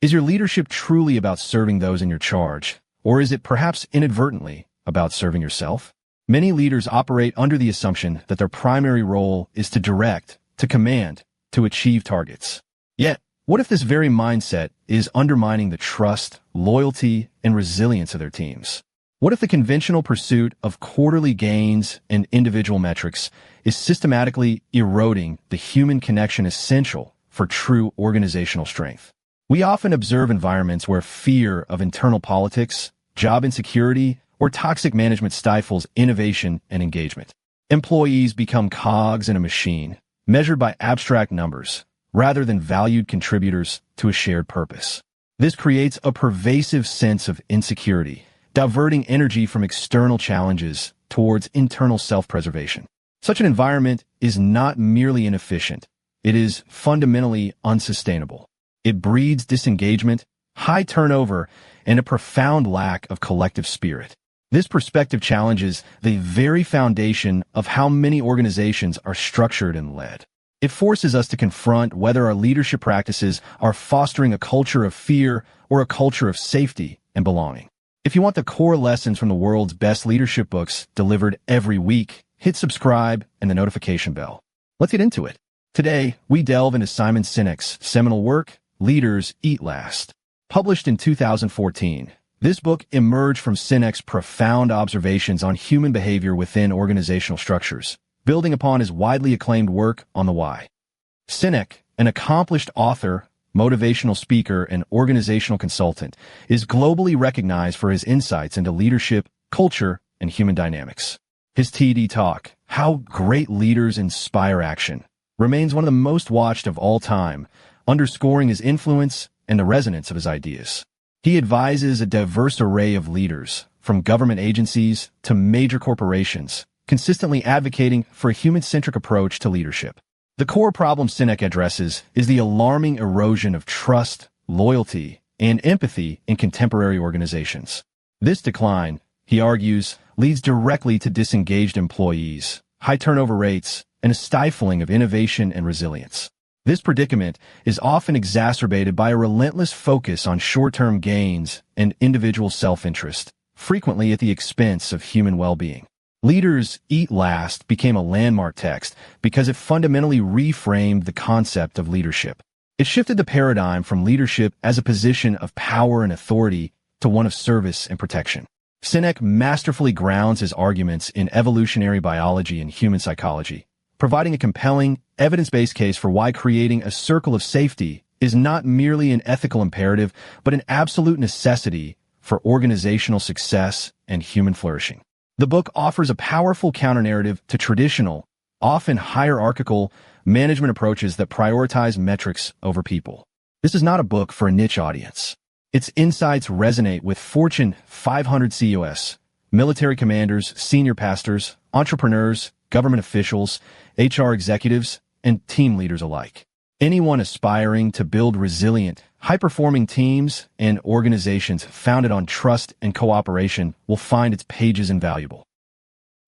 Is your leadership truly about serving those in your charge, or is it perhaps inadvertently about serving yourself? Many leaders operate under the assumption that their primary role is to direct, to command, to achieve targets. Yet, what if this very mindset is undermining the trust, loyalty, and resilience of their teams? What if the conventional pursuit of quarterly gains and individual metrics is systematically eroding the human connection essential for true organizational strength? We often observe environments where fear of internal politics, job insecurity, or toxic management stifles innovation and engagement. Employees become cogs in a machine, measured by abstract numbers, rather than valued contributors to a shared purpose. This creates a pervasive sense of insecurity, diverting energy from external challenges towards internal self-preservation. Such an environment is not merely inefficient, it is fundamentally unsustainable. It breeds disengagement, high turnover, and a profound lack of collective spirit. This perspective challenges the very foundation of how many organizations are structured and led. It forces us to confront whether our leadership practices are fostering a culture of fear or a culture of safety and belonging. If you want the core lessons from the world's best leadership books delivered every week, hit subscribe and the notification bell. Let's get into it. Today, we delve into Simon Sinek's seminal work, Leaders Eat Last. Published in 2014, this book emerged from Sinek's profound observations on human behavior within organizational structures, building upon his widely acclaimed work on the why. Sinek, an accomplished author, motivational speaker, and organizational consultant, is globally recognized for his insights into leadership, culture, and human dynamics. His TED Talk, How Great Leaders Inspire Action, remains one of the most watched of all time, underscoring his influence and the resonance of his ideas. He advises a diverse array of leaders, from government agencies to major corporations, consistently advocating for a human-centric approach to leadership. The core problem Sinek addresses is the alarming erosion of trust, loyalty, and empathy in contemporary organizations. This decline, he argues, leads directly to disengaged employees, high turnover rates, and a stifling of innovation and resilience. This predicament is often exacerbated by a relentless focus on short-term gains and individual self-interest, frequently at the expense of human well-being. Leaders Eat Last became a landmark text because it fundamentally reframed the concept of leadership. It shifted the paradigm from leadership as a position of power and authority to one of service and protection. Sinek masterfully grounds his arguments in evolutionary biology and human psychology, providing a compelling, evidence-based case for why creating a circle of safety is not merely an ethical imperative, but an absolute necessity for organizational success and human flourishing. The book offers a powerful counter-narrative to traditional, often hierarchical, management approaches that prioritize metrics over people. This is not a book for a niche audience. Its insights resonate with Fortune 500 CEOs, military commanders, senior pastors, entrepreneurs, government officials, HR executives, and team leaders alike. Anyone aspiring to build resilient, high-performing teams and organizations founded on trust and cooperation will find its pages invaluable.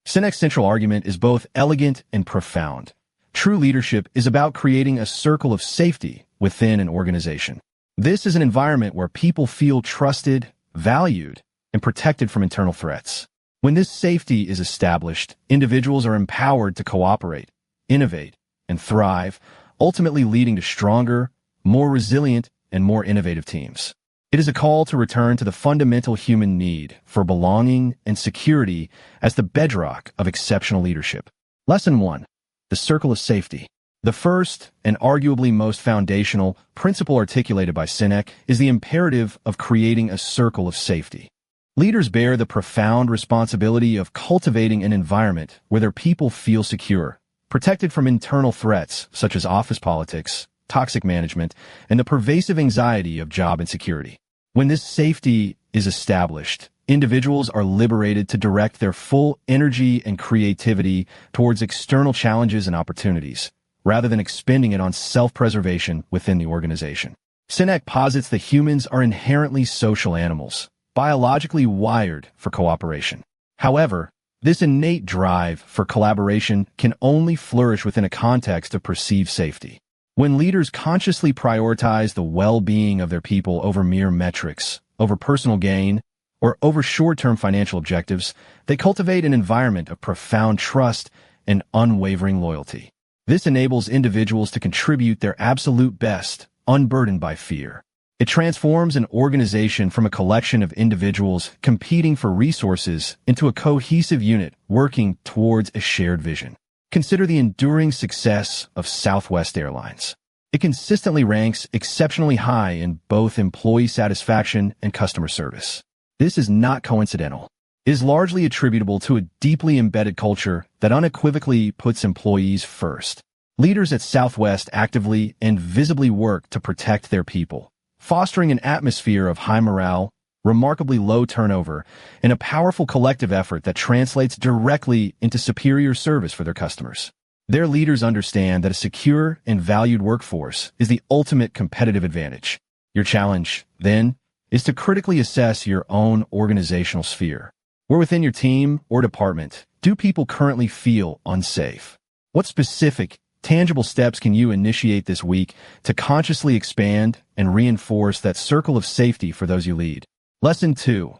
Sinek's central argument is both elegant and profound. True leadership is about creating a circle of safety within an organization. This is an environment where people feel trusted, valued, and protected from internal threats. When this safety is established, individuals are empowered to cooperate, innovate, and thrive, ultimately leading to stronger, more resilient, and more innovative teams. It is a call to return to the fundamental human need for belonging and security as the bedrock of exceptional leadership. Lesson 1. The circle of safety. The first, and arguably most foundational, principle articulated by Sinek is the imperative of creating a circle of safety. Leaders bear the profound responsibility of cultivating an environment where their people feel secure, protected from internal threats such as office politics, toxic management, and the pervasive anxiety of job insecurity. When this safety is established, individuals are liberated to direct their full energy and creativity towards external challenges and opportunities, rather than expending it on self-preservation within the organization. Sinek posits that humans are inherently social animals, biologically wired for cooperation. However, this innate drive for collaboration can only flourish within a context of perceived safety. When leaders consciously prioritize the well-being of their people over mere metrics, over personal gain, or over short-term financial objectives, they cultivate an environment of profound trust and unwavering loyalty. This enables individuals to contribute their absolute best, unburdened by fear. It transforms an organization from a collection of individuals competing for resources into a cohesive unit working towards a shared vision. Consider the enduring success of Southwest Airlines. It consistently ranks exceptionally high in both employee satisfaction and customer service. This is not coincidental. It is largely attributable to a deeply embedded culture that unequivocally puts employees first. Leaders at Southwest actively and visibly work to protect their people, fostering an atmosphere of high morale, remarkably low turnover, and a powerful collective effort that translates directly into superior service for their customers. Their leaders understand that a secure and valued workforce is the ultimate competitive advantage. Your challenge, then, is to critically assess your own organizational sphere. Where within your team or department do people currently feel unsafe? What specific, tangible steps can you initiate this week to consciously expand and reinforce that circle of safety for those you lead? Lesson 2.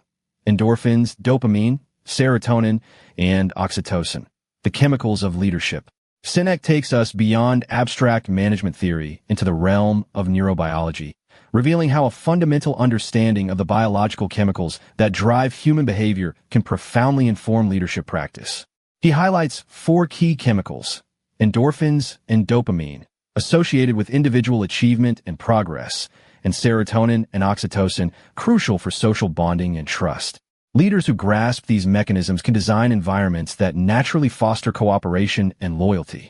Endorphins, dopamine, serotonin, and oxytocin, the chemicals of leadership. Sinek takes us beyond abstract management theory into the realm of neurobiology, revealing how a fundamental understanding of the biological chemicals that drive human behavior can profoundly inform leadership practice. He highlights 4 key chemicals: endorphins and dopamine, associated with individual achievement and progress, and serotonin and oxytocin, crucial for social bonding and trust. Leaders who grasp these mechanisms can design environments that naturally foster cooperation and loyalty.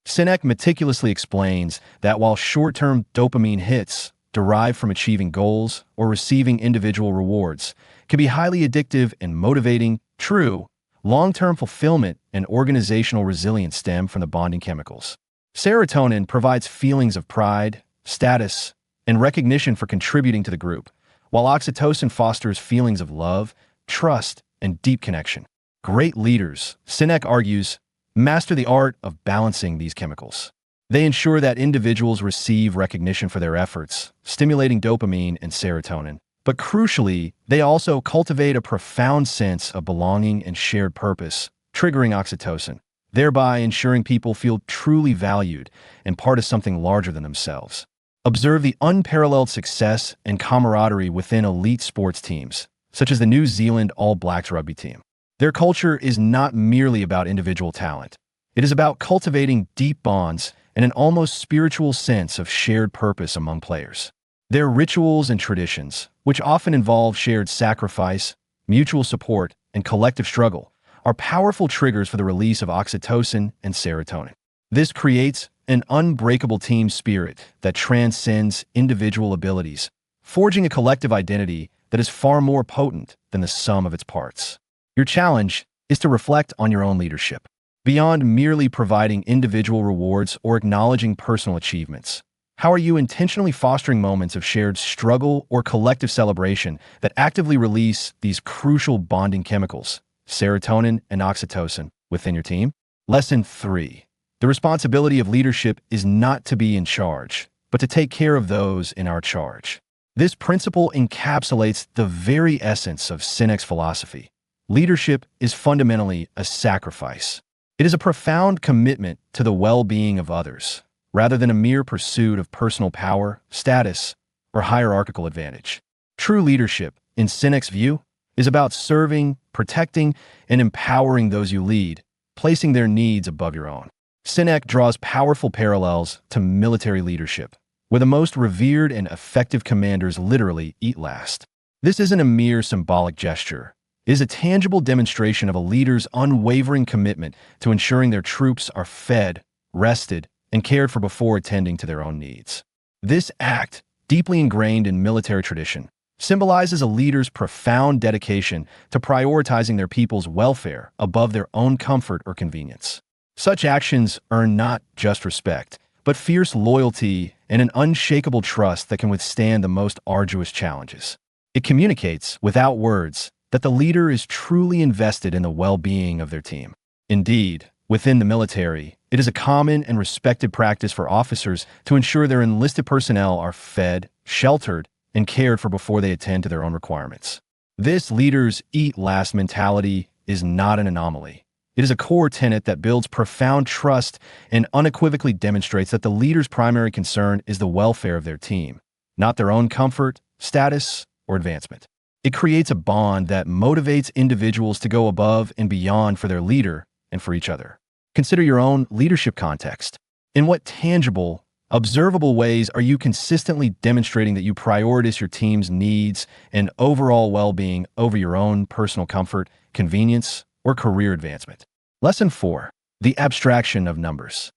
Sinek meticulously explains that while short-term dopamine hits, derived from achieving goals or receiving individual rewards, can be highly addictive and motivating, true, long-term fulfillment and organizational resilience stem from the bonding chemicals. Serotonin provides feelings of pride, status, and recognition for contributing to the group, while oxytocin fosters feelings of love, trust, and deep connection. Great leaders, Sinek argues, master the art of balancing these chemicals. They ensure that individuals receive recognition for their efforts, stimulating dopamine and serotonin. But crucially, they also cultivate a profound sense of belonging and shared purpose, triggering oxytocin, thereby ensuring people feel truly valued and part of something larger than themselves. Observe the unparalleled success and camaraderie within elite sports teams, such as the New Zealand All Blacks rugby team. Their culture is not merely about individual talent. It is about cultivating deep bonds and an almost spiritual sense of shared purpose among players. Their rituals and traditions, which often involve shared sacrifice, mutual support, and collective struggle, are powerful triggers for the release of oxytocin and serotonin. This creates an unbreakable team spirit that transcends individual abilities, forging a collective identity that is far more potent than the sum of its parts. Your challenge is to reflect on your own leadership. Beyond merely providing individual rewards or acknowledging personal achievements, how are you intentionally fostering moments of shared struggle or collective celebration that actively release these crucial bonding chemicals, serotonin and oxytocin, within your team? Lesson 3. The responsibility of leadership is not to be in charge, but to take care of those in our charge. This principle encapsulates the very essence of Sinek's philosophy. Leadership is fundamentally a sacrifice. It is a profound commitment to the well-being of others, rather than a mere pursuit of personal power, status, or hierarchical advantage. True leadership, in Sinek's view, is about serving, protecting, and empowering those you lead, placing their needs above your own. Sinek draws powerful parallels to military leadership, where the most revered and effective commanders literally eat last. This isn't a mere symbolic gesture. It is a tangible demonstration of a leader's unwavering commitment to ensuring their troops are fed, rested, and cared for before attending to their own needs. This act, deeply ingrained in military tradition, symbolizes a leader's profound dedication to prioritizing their people's welfare above their own comfort or convenience. Such actions earn not just respect, but fierce loyalty and an unshakable trust that can withstand the most arduous challenges. It communicates, without words, that the leader is truly invested in the well-being of their team. Indeed, within the military, It is a common and respected practice for officers to ensure their enlisted personnel are fed, sheltered, and cared for before they attend to their own requirements. This leaders eat last mentality is not an anomaly. It is a core tenet that builds profound trust and unequivocally demonstrates that the leader's primary concern is the welfare of their team, not their own comfort, status, or advancement. It creates a bond that motivates individuals to go above and beyond for their leader and for each other. Consider your own leadership context. In what tangible, observable ways are you consistently demonstrating that you prioritize your team's needs and overall well-being over your own personal comfort, convenience, or career advancement? Lesson 4. The abstraction of numbers.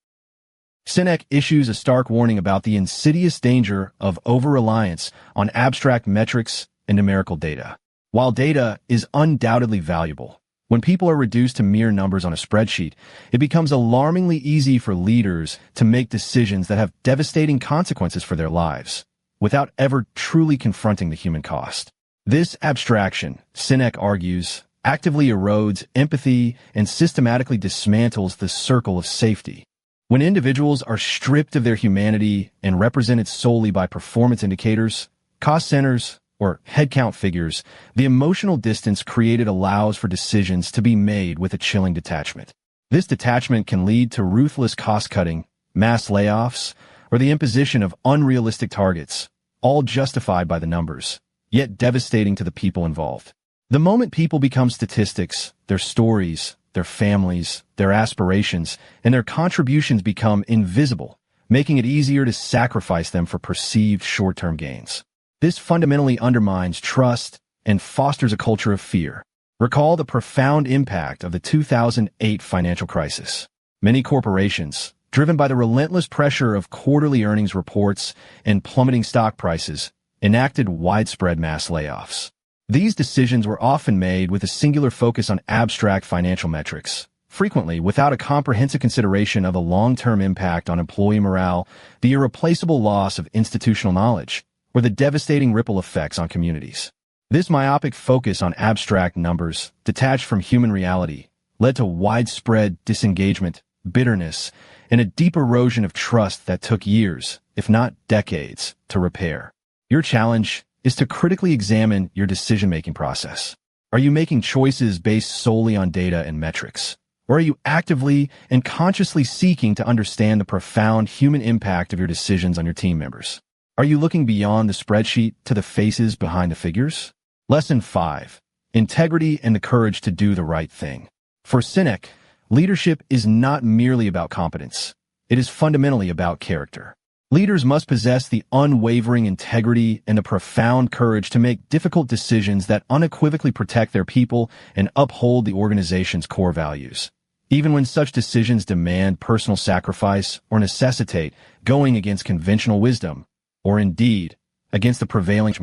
Sinek issues a stark warning about the insidious danger of over-reliance on abstract metrics and numerical data. While data is undoubtedly valuable, when people are reduced to mere numbers on a spreadsheet, it becomes alarmingly easy for leaders to make decisions that have devastating consequences for their lives, without ever truly confronting the human cost. This abstraction, Sinek argues, actively erodes empathy and systematically dismantles the circle of safety. When individuals are stripped of their humanity and represented solely by performance indicators, cost centers, or headcount figures, the emotional distance created allows for decisions to be made with a chilling detachment. This detachment can lead to ruthless cost-cutting, mass layoffs, or the imposition of unrealistic targets, all justified by the numbers, yet devastating to the people involved. The moment people become statistics, their stories, their families, their aspirations, and their contributions become invisible, making it easier to sacrifice them for perceived short-term gains. This fundamentally undermines trust and fosters a culture of fear. Recall the profound impact of the 2008 financial crisis. Many corporations, driven by the relentless pressure of quarterly earnings reports and plummeting stock prices, enacted widespread mass layoffs. These decisions were often made with a singular focus on abstract financial metrics, frequently without a comprehensive consideration of the long-term impact on employee morale, the irreplaceable loss of institutional knowledge, or the devastating ripple effects on communities. This myopic focus on abstract numbers, detached from human reality, led to widespread disengagement, bitterness, and a deep erosion of trust that took years, if not decades, to repair. Your challenge is to critically examine your decision-making process. Are you making choices based solely on data and metrics? Or are you actively and consciously seeking to understand the profound human impact of your decisions on your team members? Are you looking beyond the spreadsheet to the faces behind the figures? Lesson 5. Integrity and the courage to do the right thing. For Sinek, leadership is not merely about competence. It is fundamentally about character. Leaders must possess the unwavering integrity and the profound courage to make difficult decisions that unequivocally protect their people and uphold the organization's core values, even when such decisions demand personal sacrifice or necessitate going against conventional wisdom, or indeed, against the prevailing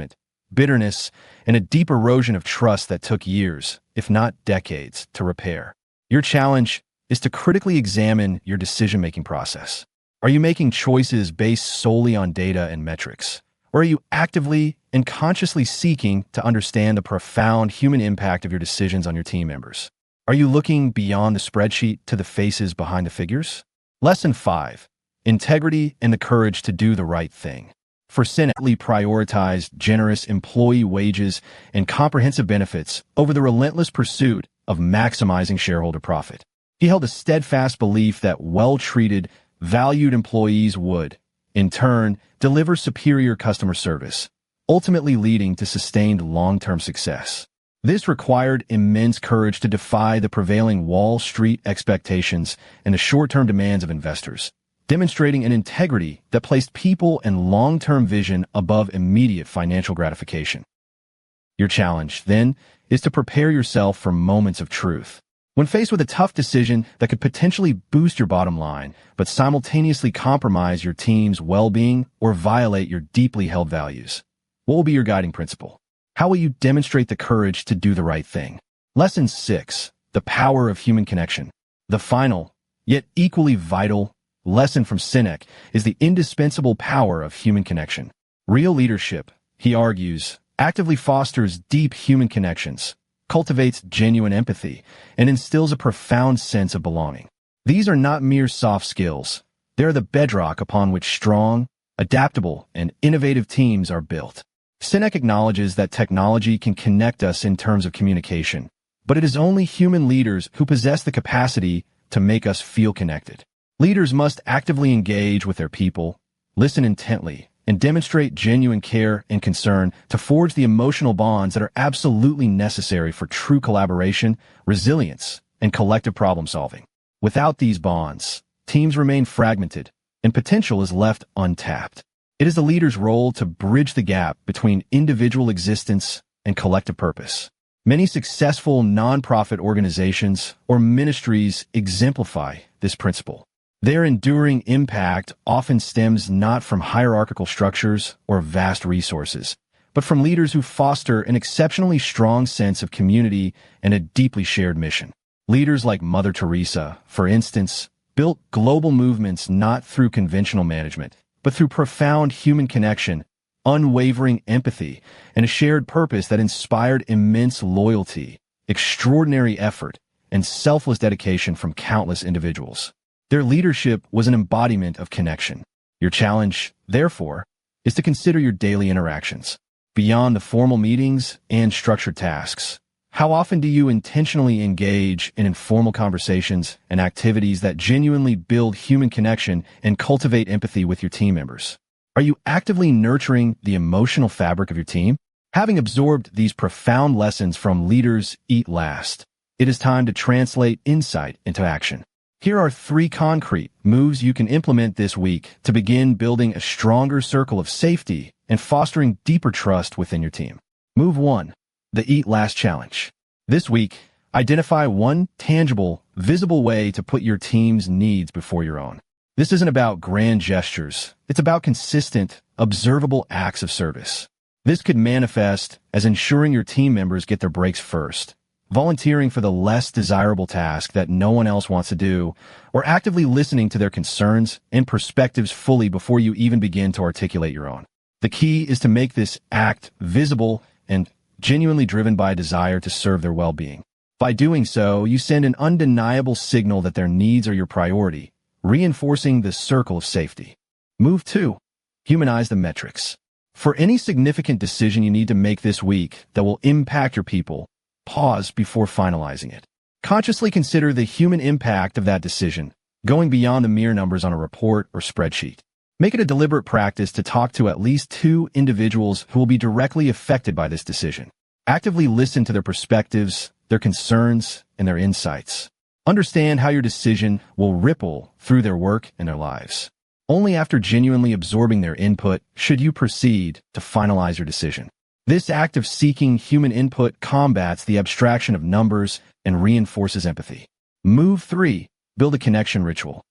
bitterness and a deep erosion of trust that took years, if not decades, to repair. Your challenge is to critically examine your decision-making process. Are you making choices based solely on data and metrics? Or are you actively and consciously seeking to understand the profound human impact of your decisions on your team members? Are you looking beyond the spreadsheet to the faces behind the figures? Lesson 5. Integrity and the courage to do the right thing. For Sinek, prioritized generous employee wages and comprehensive benefits over the relentless pursuit of maximizing shareholder profit. He held a steadfast belief that well-treated, valued employees would, in turn, deliver superior customer service, ultimately leading to sustained long-term success. This required immense courage to defy the prevailing Wall Street expectations and the short-term demands of investors, demonstrating an integrity that placed people and long-term vision above immediate financial gratification. Your challenge, then, is to prepare yourself for moments of truth. When faced with a tough decision that could potentially boost your bottom line, but simultaneously compromise your team's well-being or violate your deeply held values, what will be your guiding principle? How will you demonstrate the courage to do the right thing? Lesson 6. The power of human connection. The final, yet equally vital, lesson from Sinek is the indispensable power of human connection. Real leadership, he argues, actively fosters deep human connections, cultivates genuine empathy, and instills a profound sense of belonging. These are not mere soft skills. They are the bedrock upon which strong, adaptable, and innovative teams are built. Sinek acknowledges that technology can connect us in terms of communication, but it is only human leaders who possess the capacity to make us feel connected. Leaders must actively engage with their people, listen intently, and demonstrate genuine care and concern to forge the emotional bonds that are absolutely necessary for true collaboration, resilience, and collective problem-solving. Without these bonds, teams remain fragmented, and potential is left untapped. It is the leader's role to bridge the gap between individual existence and collective purpose. Many successful nonprofit organizations or ministries exemplify this principle. Their enduring impact often stems not from hierarchical structures or vast resources, but from leaders who foster an exceptionally strong sense of community and a deeply shared mission. Leaders like Mother Teresa, for instance, built global movements not through conventional management, but through profound human connection, unwavering empathy, and a shared purpose that inspired immense loyalty, extraordinary effort, and selfless dedication from countless individuals. Their leadership was an embodiment of connection. Your challenge, therefore, is to consider your daily interactions. Beyond the formal meetings and structured tasks, how often do you intentionally engage in informal conversations and activities that genuinely build human connection and cultivate empathy with your team members? Are you actively nurturing the emotional fabric of your team? Having absorbed these profound lessons from Leaders Eat Last, it is time to translate insight into action. Here are 3 concrete moves you can implement this week to begin building a stronger circle of safety and fostering deeper trust within your team. Move 1. The Eat Last Challenge. This week, identify one tangible, visible way to put your team's needs before your own. This isn't about grand gestures. It's about consistent, observable acts of service. This could manifest as ensuring your team members get their breaks first, volunteering for the less desirable task that no one else wants to do, or actively listening to their concerns and perspectives fully before you even begin to articulate your own. The key is to make this act visible and genuinely driven by a desire to serve their well-being. By doing so, you send an undeniable signal that their needs are your priority, reinforcing the circle of safety. Move 2. Humanize the metrics. For any significant decision you need to make this week that will impact your people, pause before finalizing it. Consciously consider the human impact of that decision, going beyond the mere numbers on a report or spreadsheet. Make it a deliberate practice to talk to at least 2 individuals who will be directly affected by this decision. Actively listen to their perspectives, their concerns, and their insights. Understand how your decision will ripple through their work and their lives. Only after genuinely absorbing their input should you proceed to finalize your decision. This act of seeking human input combats the abstraction of numbers and reinforces empathy. Move 3. Build a connection ritual.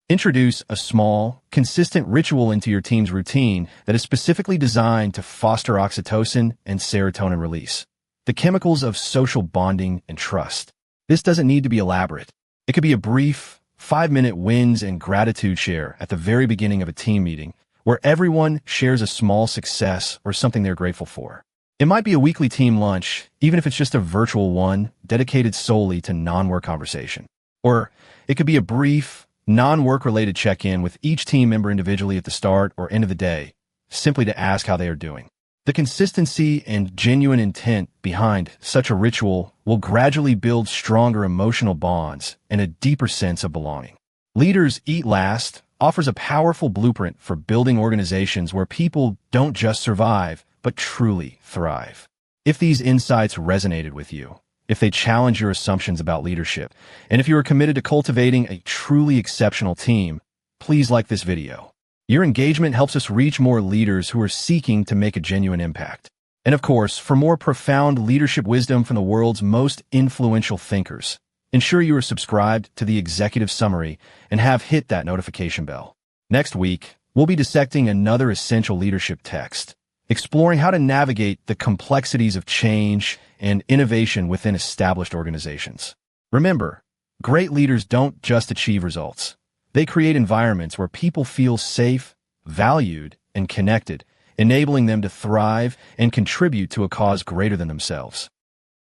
Introduce a small, consistent ritual into your team's routine that is specifically designed to foster oxytocin and serotonin release, the chemicals of social bonding and trust. This doesn't need to be elaborate. It could be a brief, 5-minute wins and gratitude share at the very beginning of a team meeting, where everyone shares a small success or something they're grateful for. It might be a weekly team lunch, even if it's just a virtual one dedicated solely to non-work conversation. Or it could be a brief, non-work-related check-in with each team member individually at the start or end of the day, simply to ask how they are doing. The consistency and genuine intent behind such a ritual will gradually build stronger emotional bonds and a deeper sense of belonging. Leaders Eat Last offers a powerful blueprint for building organizations where people don't just survive, but truly thrive. If these insights resonated with you, if they challenge your assumptions about leadership, and if you are committed to cultivating a truly exceptional team, please like this video. Your engagement helps us reach more leaders who are seeking to make a genuine impact. And of course, for more profound leadership wisdom from the world's most influential thinkers, ensure you are subscribed to the Executive Summary and have hit that notification bell. Next week, we'll be dissecting another essential leadership text, exploring how to navigate the complexities of change and innovation within established organizations. Remember, great leaders don't just achieve results. They create environments where people feel safe, valued, and connected, enabling them to thrive and contribute to a cause greater than themselves.